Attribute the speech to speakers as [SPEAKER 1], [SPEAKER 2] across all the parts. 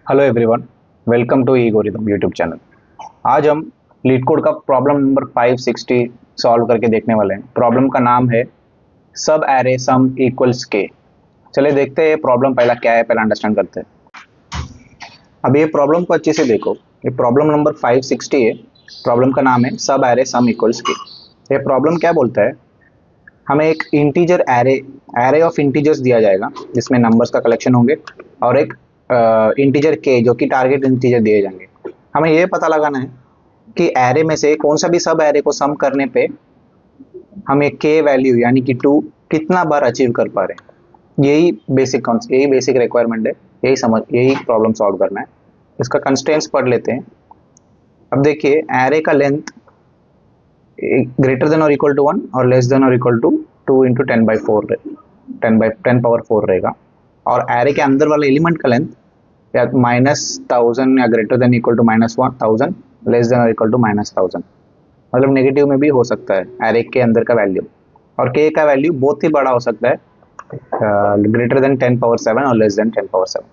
[SPEAKER 1] Hello everyone, welcome to algorithm YouTube channel. आज हम LeetCode का प्रॉब्लम नंबर 560 सॉल्व करके देखने वाले हैं। प्रॉब्लम का नाम है सब एरे सम इक्वल्स के। चलिए देखते हैं प्रॉब्लम पहला क्या है, पहला अंडरस्टैंड करते हैं। अब ये प्रॉब्लम को अच्छे से देखो। ये प्रॉब्लम नंबर 560 है। प्रॉब्लम का नाम है सब एरे सम इक्वल्स के। ये प्रॉब्लम क्या बोलता है, हमें एक इंटीजर एरे ऑफ इंटीजर्स दिया जाएगा जिसमें नंबर्स का कलेक्शन होंगे और एक इंटीजर के जो कि टारगेट इंटीजर दिए जाएंगे। हमें ये पता लगाना है कि एरे में से कौन सा भी सब एरे को सम करने पे हमें के वैल्यू यानी कि 2 कितना बार अचीव कर पा रहे हैं। यही बेसिक रिक्वायरमेंट है। यही प्रॉब्लम सॉल्व करना है। इसका कंस्ट्रेंट्स पढ़ लेते हैं। अब देखिए, एरे का लेंथ ग्रेटर देन और इक्वल टू 1 और लेस देन और इक्वल टू 2 इंटू 10/4 10 पावर 4 रहेगा। और एरे के अंदर वाले एलिमेंट का लेंथ या -1000 या greater than equal to -1000, less than और इक्वल टू -1000, मतलब नेगेटिव में भी हो सकता है एरे के अंदर का वैल्यू। और के का वैल्यू बहुत ही बड़ा हो सकता है, ग्रेटर देन 10 पावर 7 और लेस देन 10 पावर 7।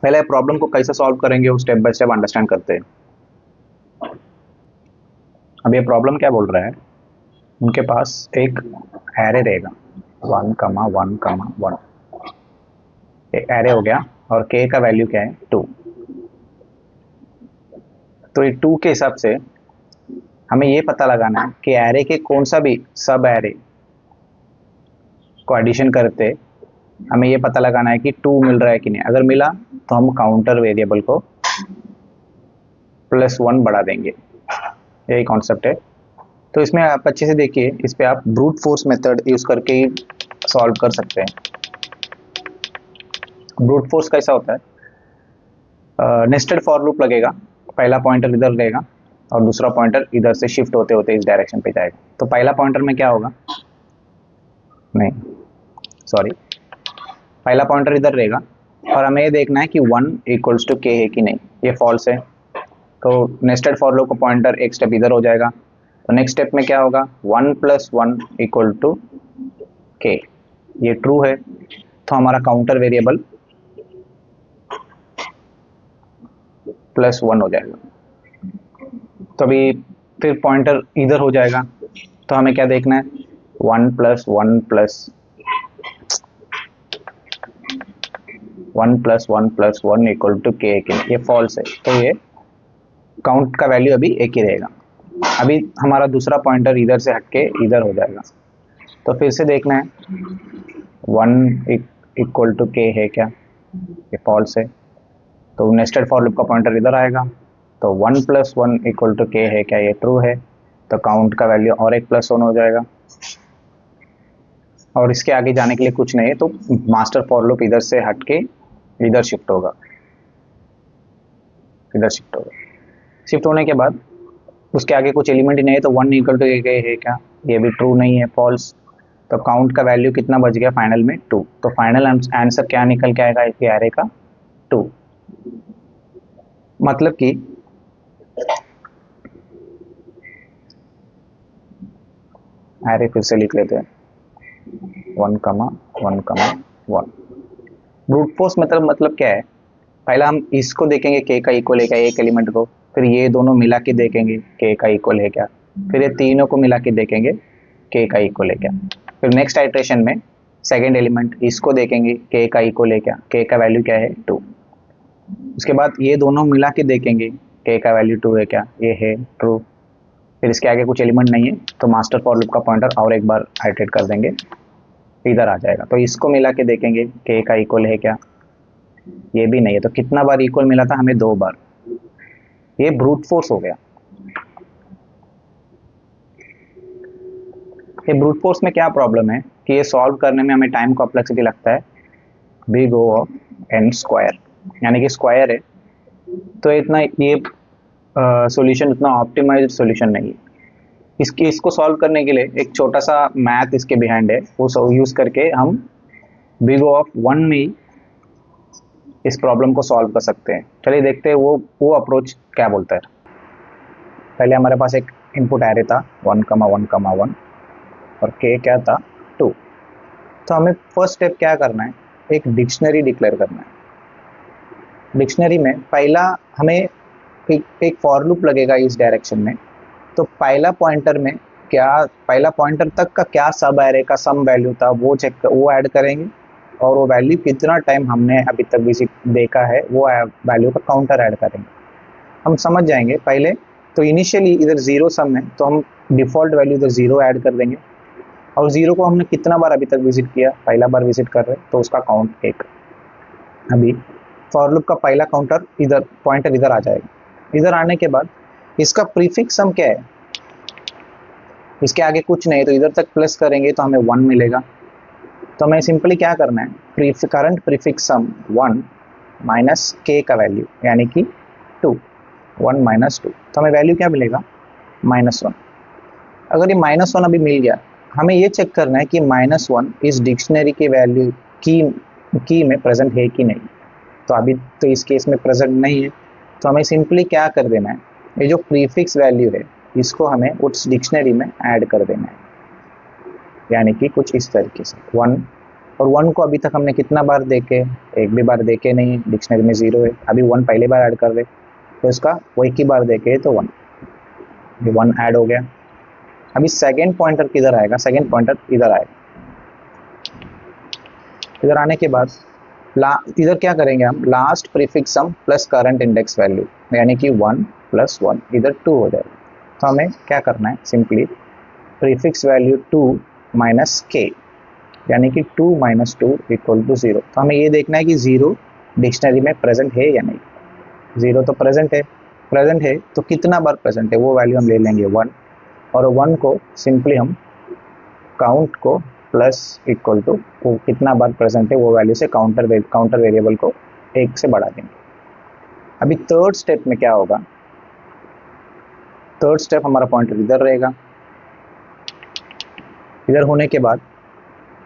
[SPEAKER 1] पहले प्रॉब्लम को कैसे सॉल्व करेंगे वो स्टेप बाय स्टेप अंडरस्टैंड करते हैं। अब ये प्रॉब्लम क्या बोल रहा है, उनके पास एक एरे रहेगा 1,1,1, एक एरे हो गया और के का वैल्यू क्या है 2। तो ये 2 के हिसाब से हमें ये पता लगाना है कि एरे के कौन सा भी सब एरे को एडिशन करते हमें ये पता लगाना है कि 2 मिल रहा है कि नहीं। अगर मिला तो हम काउंटर वेरिएबल को +1 बढ़ा देंगे। यही कॉन्सेप्ट है। तो इसमें आप अच्छे से देखिए, इस पे आप ब्रूट फोर्स मेथड यूज करके ही सॉल्व कर सकते हैं। ब्रूट फोर्स कैसा होता है, नेस्टेड फॉर लूप लगेगा। पहला पॉइंटर इधर रहेगा और दूसरा पॉइंटर इधर से शिफ्ट होते होते इस डायरेक्शन पे जाएगा। तो पहला पॉइंटर में क्या होगा, नहीं सॉरी, पहला पॉइंटर इधर रहेगा और हमें ये देखना है कि 1 इक्वल्स टू के है कि नहीं। ये फॉल्स है तो नेस्टेड फॉर लूप का पॉइंटर एक स्टेप इधर हो जाएगा। तो नेक्स्ट स्टेप में क्या होगा, 1 + 1 इक्वल टू के। ये ट्रू है तो हमारा काउंटर वेरिएबल +1 हो जाएगा। तो अभी फिर पॉइंटर इधर हो जाएगा तो हमें क्या देखना है, 1 + 1 + 1 + 1 + 1 इक्वल टू के। ये फॉल्स है तो ये काउंट का वैल्यू अभी एक ही रहेगा। अभी हमारा दूसरा पॉइंटर इधर से हटके इधर हो जाएगा। तो फिर से देखना है 1 इक्वल टू के है क्या, ये फॉल्स है तो नेस्टेड फॉर लूप का पॉइंटर इधर आएगा। तो 1 + 1 इक्वल टू के है क्या, ये ट्रू है तो काउंट का वैल्यू और एक +1 हो जाएगा। और इसके आगे जाने के लिए कुछ नहीं है तो मास्टर फॉर लूप इधर से हटके इधर शिफ्ट होगा, इधर शिफ्ट होगा। शिफ्ट होने के बाद उसके आगे कुछ एलिमेंट ही नहीं है तो 1 इक्वल टू के है क्या, ये भी ट्रू नहीं है, फॉल्स। तो काउंट का वैल्यू कितना बच गया फाइनल में 2। तो फाइनल आंसर क्या निकल के आएगा इस एरे का, 2। मतलब कि एरे फिर से लिख लेते हैं 1,1,1। ब्रूट फोर्स मतलब क्या है, पहला हम इसको देखेंगे के का इक्वल है क्या एक एलिमेंट को, फिर ये दोनों मिला के देखेंगे के का इक्वल है क्या, फिर ये तीनों को मिला के देखेंगे के का इक्वल है क्या। फिर नेक्स्ट आइट्रेशन में सेकेंड एलिमेंट इसको देखेंगे के का इक्वल है क्या, के का वैल्यू क्या है 2। उसके बाद ये दोनों मिला के देखेंगे के का वैल्यू 2 है क्या, ये है ट्रू। फिर इसके आगे कुछ एलिमेंट नहीं है तो मास्टर फॉर लूप का पॉइंटर और एक बार आइट्रेट कर देंगे, इधर आ जाएगा। तो इसको मिला के देखेंगे के का इक्वल है क्या, ये भी नहीं है। तो कितना बार इक्वल मिला था हमें, 2 बार। ये ब्रूट फोर्स हो गया। ये ब्रूट फोर्स में क्या प्रॉब्लम है कि ये सॉल्व करने में हमें टाइम कॉम्प्लेक्सिटी लगता है big O of n square, यानी कि स्क्वायर है तो इतना ये सॉल्यूशन इतना ऑप्टिमाइज्ड सॉल्यूशन नहीं है। इसको सॉल्व करने के लिए एक छोटा सा मैथ इसके बिहाइंड है, वो यूज करके हम बिग O ऑफ 1 में ही इस प्रॉब्लम को सॉल्व कर सकते हैं। चलिए देखते हैं वो अप्रोच क्या बोलता है। पहले हमारे पास एक इनपुट एरे था 1,1,1 और के क्या था 2। तो हमें फर्स्ट स्टेप क्या करना है, एक डिक्शनरी डिक्लेयर करना है। डिक्शनरी में पहला हमें एक फॉर लूप लगेगा इस डायरेक्शन में, तो पहला पॉइंटर में क्या, पहला पॉइंटर तक का क्या सब एरे का सम वैल्यू था वो ऐड करेंगे, और वो वैल्यू कितना टाइम हमने अभी तक विजिट देखा है वो वैल्यू का काउंटर ऐड करेंगे। हम समझ जाएंगे पहले। तो इनिशियली इधर जीरो सम है तो हम डिफॉल्ट वैल्यू इधर जीरो ऐड कर देंगे, और जीरो को हमने कितना बार अभी तक विजिट किया, पहला बार विजिट कर रहे हैं तो उसका काउंट एक। अभी फॉर लूप का पहला काउंटर इधर पॉइंटर इधर आ जाएगा। इधर आने के बाद इसका प्रीफिक्स सम क्या है, इसके आगे कुछ नहीं, तो इधर तक प्लस करेंगे तो हमें 1 मिलेगा। तो हमें सिंपली क्या करना है, करंट प्रीफिक्स सम 1 माइनस के का वैल्यू यानी कि 2, 1 माइनस 2, तो हमें वैल्यू क्या मिलेगा, -1। अगर ये -1 अभी मिल गया, हमें ये चेक करना है कि -1 इस डिक्शनरी की वैल्यू की में प्रेजेंट है कि नहीं। तो अभी तो इस केस में प्रेजेंट नहीं है, तो हमें सिंपली क्या कर देना है, ये जो प्रीफिक्स वैल्यू है इसको हमें उस डिक्शनरी में ऐड कर देना है, यानी कि कुछ इस तरीके से 1। और 1 को अभी तक हमने कितना बार देखे, एक भी बार देखे नहीं, डिक्शनरी में 0 है। अभी 1 पहले बार ऐड कर दे तो इसका वो एक ही बार देखे तो 1, ये 1 ऐड हो गया। अभी सेकेंड पॉइंटर किधर आएगा, सेकेंड पॉइंटर इधर आएगा। इधर आने के बाद इधर क्या करेंगे हम, लास्ट प्रीफिक्स सम प्लस करंट इंडेक्स वैल्यू यानी कि 1 + 1 इधर 2 हो जाएगा। तो हमें क्या करना है, सिंपली प्रीफिक्स वैल्यू 2 माइनस के यानी कि 2 - 2 = 0। तो हमें ये देखना है कि 0 डिक्शनरी में प्रेजेंट है या नहीं। 0 तो प्रेजेंट है तो कितना बार प्रेजेंट है वो वैल्यू हम ले लेंगे 1, और 1 को सिंपली हम काउंट को प्लस इक्वल टू वो कितना बार प्रेजेंट है वो वैल्यू से काउंटर वेरिएबल को 1 से बढ़ा देंगे। अभी थर्ड स्टेप में क्या होगा, थर्ड स्टेप हमारा पॉइंटर इधर रहेगा। इधर होने के बाद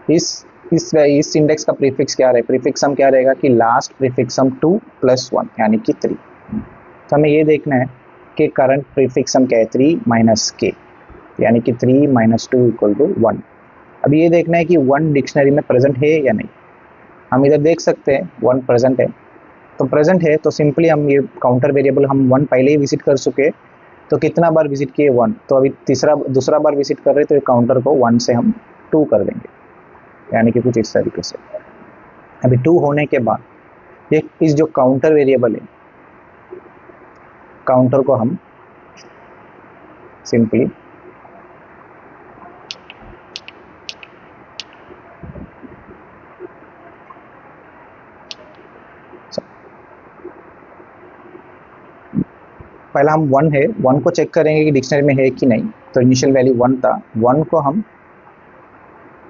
[SPEAKER 1] इस इंडेक्स का प्रीफिक्स क्या रहेगा, प्रीफिक्स सम क्या रहेगा कि लास्ट प्रीफिक्स सम 2 + 1 यानी कि 3। तो हमें ये देखना है कि करंट प्रीफिक्स सम क्या है, 3 माइनस के यानी कि 3 - 2 = 1। अभी ये देखना है कि 1 डिक्शनरी में प्रेजेंट है या नहीं। हम इधर देख सकते हैं 1 प्रेजेंट है, तो प्रेजेंट है तो सिंपली हम ये काउंटर वेरिएबल हम 1 पहले ही विजिट कर चुके, तो कितना बार विजिट किए 1, तो अभी दूसरा बार विजिट कर रहे तो ये काउंटर को 1 से हम 2 कर देंगे, यानी कि कुछ इस तरीके से। अभी 2 होने के बाद ये इस जो काउंटर वेरिएबल है, काउंटर को हम सिंपली पहला हम 1 है, 1 को चेक करेंगे कि डिक्शनरी में है कि नहीं, तो इनिशियल वैल्यू 1 था, 1 को हम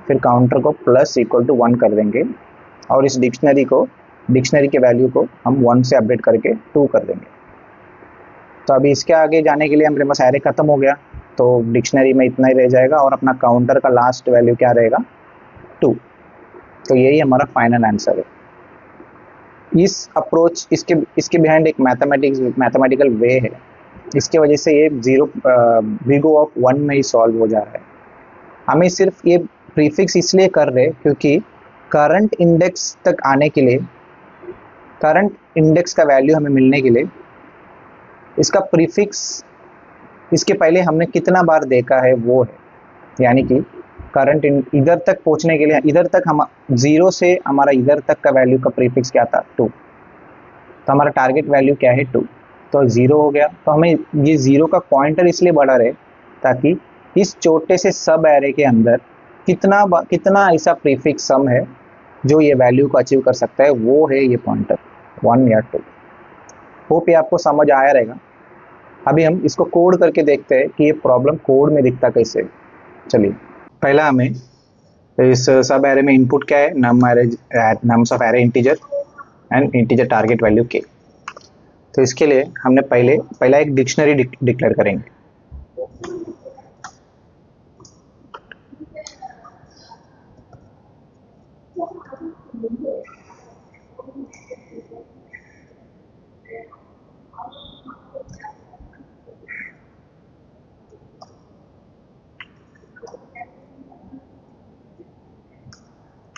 [SPEAKER 1] फिर काउंटर को प्लस इक्वल टू 1 कर देंगे, और इस डिक्शनरी के वैल्यू को हम 1 से अपडेट करके 2 कर देंगे। तो अभी इसके आगे जाने के लिए हमारे पास एरे खत्म हो गया, तो डिक्शनरी में इतना ही रह जाएगा, और अपना काउंटर का लास्ट वैल्यू क्या रहेगा, 2। तो यही हमारा फाइनल आंसर है। इस अप्रोच इसके बिहाइंड एक मैथमेटिकल वे है, इसके वजह से ये विगो ऑफ 1 में ही सॉल्व हो जा रहा है। हमें सिर्फ ये प्रीफिक्स इसलिए कर रहे क्योंकि करंट इंडेक्स तक आने के लिए, करंट इंडेक्स का वैल्यू हमें मिलने के लिए इसका प्रीफिक्स इसके पहले हमने कितना बार देखा है वो है, यानी कि करंट इधर तक पहुंचने के लिए, इधर तक हम 0 से हमारा इधर तक का वैल्यू का प्रीफिक्स क्या था, 2। तो हमारा टारगेट वैल्यू क्या है, 2। तो 0 हो गया, तो हमें ये 0 का पॉइंटर इसलिए बढ़ा रहे ताकि इस छोटे से सब एरे के अंदर कितना ऐसा प्रीफिक्स सम है जो ये वैल्यू को अचीव कर सकता है, वो है ये पॉइंटर 1 या 2। होप ये आपको समझ आया रहेगा। अभी हम इसको कोड करके देखते हैं कि ये प्रॉब्लम कोड में दिखता कैसे। चलिए, पहला हमें इस सब एरे में इनपुट क्या है, nums of array integer and integer target value के। तो इसके लिए हमने पहला एक डिक्शनरी डिक्लेयर करेंगे।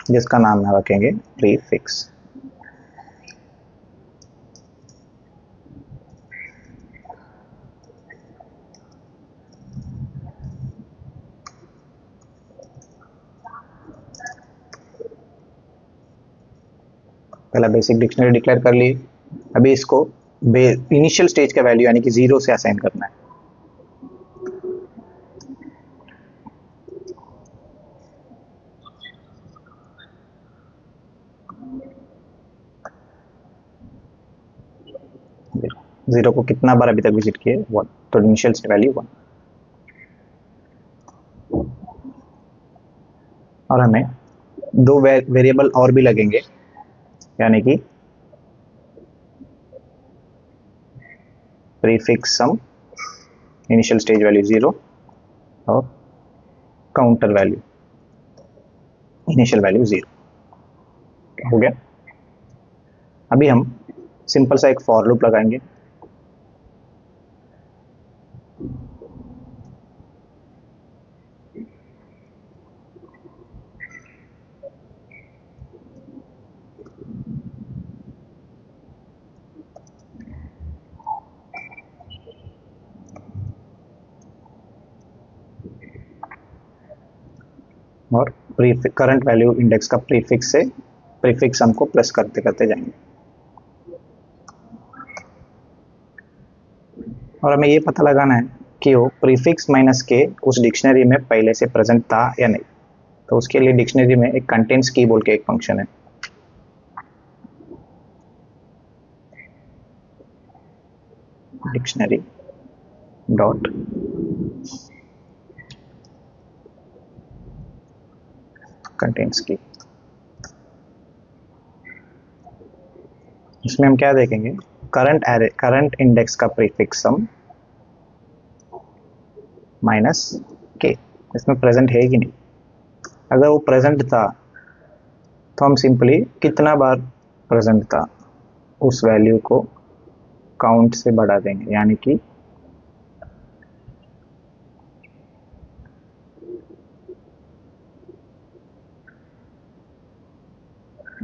[SPEAKER 1] जिसका नाम हम रखेंगे प्रीफिक्स। पहला बेसिक डिक्शनरी डिक्लेयर कर ली। अभी इसको इनिशियल स्टेज का वैल्यू यानी कि 0 से असाइन करना है। जीरो को कितना बार अभी तक विजिट किए? 1, तो इनिशियल वैल्यू 1। और हमें दो वेरिएबल और भी लगेंगे, यानी कि प्रीफिक्स सम, इनिशियल स्टेज वैल्यू 0 और काउंटर वैल्यू इनिशियल वैल्यू 0। हो गया। अभी हम सिंपल सा एक फॉर लूप लगाएंगे। और करंट वैल्यू इंडेक्स का प्रीफिक्स से प्रीफिक्स हमको प्लस करते करते जाएंगे। और हमें ये पता लगाना है कि वो प्रीफिक्स माइनस के उस डिक्शनरी में पहले से प्रेजेंट था या नहीं। तो उसके लिए डिक्शनरी में एक कंटेंट्स की बोल के एक फंक्शन है। डिक्शनरी डॉट कंटेंट्स की। इसमें हम क्या देखेंगे? करंट इंडेक्स का प्रीफिक्स सम माइनस के इसमें प्रेजेंट है कि नहीं। अगर वो प्रेजेंट था तो हम सिंपली कितना बार प्रेजेंट था उस वैल्यू को काउंट से बढ़ा देंगे, यानी कि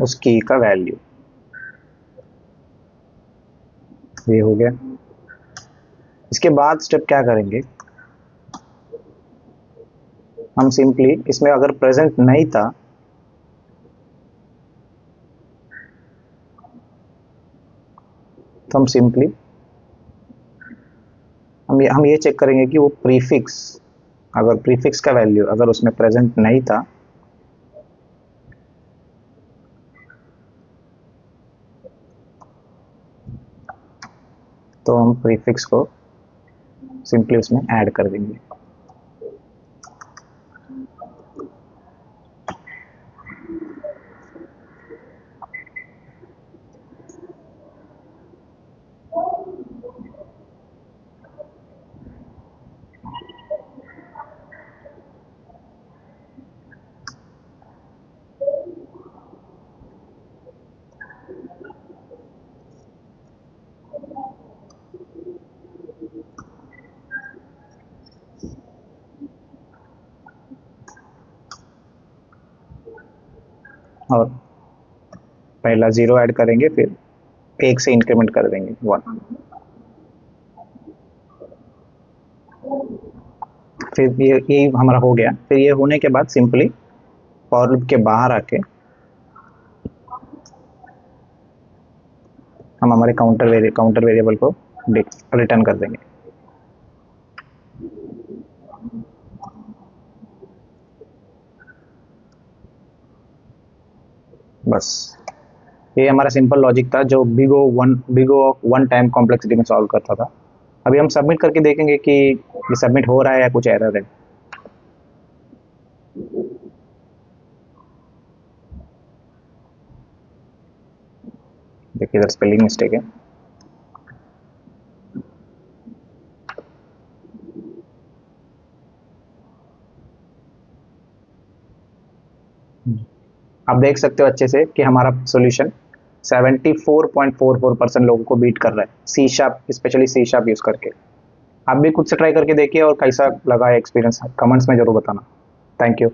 [SPEAKER 1] उस की का वैल्यू। ये हो गया। इसके बाद स्टेप क्या करेंगे? हम सिंपली इसमें अगर प्रेजेंट नहीं था तो हम सिंपली हम ये चेक करेंगे कि वो प्रीफिक्स, अगर प्रीफिक्स का वैल्यू अगर उसमें प्रेजेंट नहीं था तो हम प्रीफिक्स को सिंपली उसमें ऐड कर देंगे। और पहला 0 ऐड करेंगे, फिर 1 से इंक्रीमेंट कर देंगे 1। फिर ये हमारा हो गया। फिर ये होने के बाद सिंपली फॉर लूप के बाहर आके हम हमारे काउंटर वेरिएबल को रिटर्न कर देंगे। बस ये हमारा सिंपल लॉजिक था जो big O one time complexity में सॉल्व करता था। अभी हम सबमिट करके देखेंगे कि ये सबमिट हो रहा है या कुछ एरर है। देखिए इधर स्पेलिंग मिस्टेक है। आप देख सकते हो अच्छे से कि हमारा सॉल्यूशन 74.44% लोगों को बीट कर रहा है C sharp, specially C sharp use करके। आप भी खुद से ट्राई करके देखिए और कैसा लगा एक्सपीरियंस कमेंट्स में जरूर बताना। Thank you.